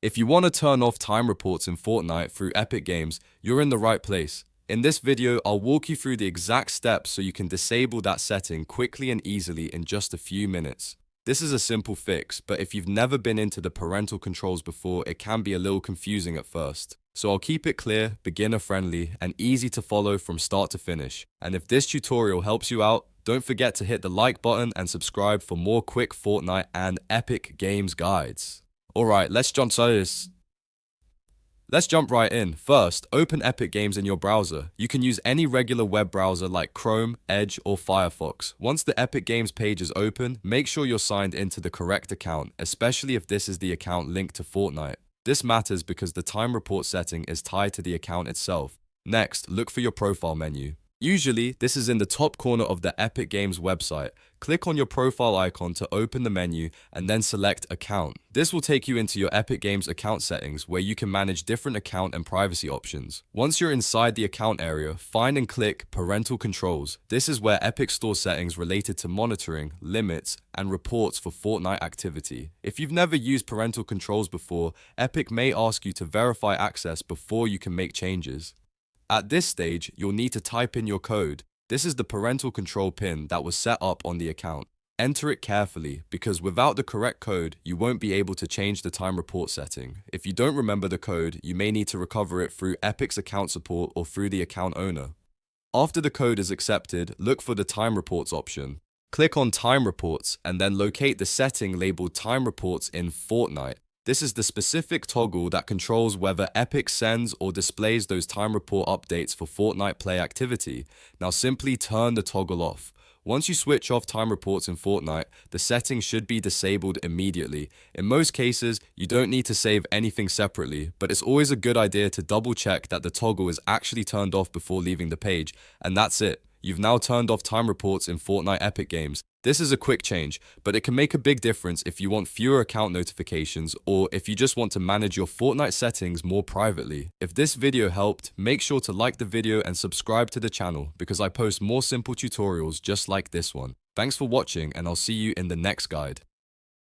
If you want to turn off time reports in Fortnite through Epic Games, you're in the right place. In this video, I'll walk you through the exact steps so you can disable that setting quickly and easily in just a few minutes. This is a simple fix, but if you've never been into the parental controls before, it can be a little confusing at first. So I'll keep it clear, beginner friendly, and easy to follow from start to finish. And if this tutorial helps you out, don't forget to hit the like button and subscribe for more quick Fortnite and Epic Games guides. Alright, let's jump right in. First, open Epic Games in your browser. You can use any regular web browser like Chrome, Edge, or Firefox. Once the Epic Games page is open, make sure you're signed into the correct account, especially if this is the account linked to Fortnite. This matters because the time report setting is tied to the account itself. Next, look for your profile menu. Usually, this is in the top corner of the Epic Games website. Click on your profile icon to open the menu and then select Account. This will take you into your Epic Games account settings where you can manage different account and privacy options. Once you're inside the account area, find and click Parental Controls. This is where Epic store settings related to monitoring, limits, and reports for Fortnite activity. If you've never used parental controls before, Epic may ask you to verify access before you can make changes. At this stage, you'll need to type in your code. This is the parental control pin that was set up on the account. Enter it carefully, because without the correct code, you won't be able to change the time report setting. If you don't remember the code, you may need to recover it through Epic's account support or through the account owner. After the code is accepted, look for the time reports option. Click on Time Reports and then locate the setting labeled Time Reports in Fortnite. This is the specific toggle that controls whether Epic sends or displays those time report updates for Fortnite play activity. Now simply turn the toggle off. Once you switch off time reports in Fortnite, the setting should be disabled immediately. In most cases, you don't need to save anything separately, but it's always a good idea to double check that the toggle is actually turned off before leaving the page. And that's it. You've now turned off time reports in Fortnite Epic Games. This is a quick change, but it can make a big difference if you want fewer account notifications or if you just want to manage your Fortnite settings more privately. If this video helped, make sure to like the video and subscribe to the channel because I post more simple tutorials just like this one. Thanks for watching and I'll see you in the next guide.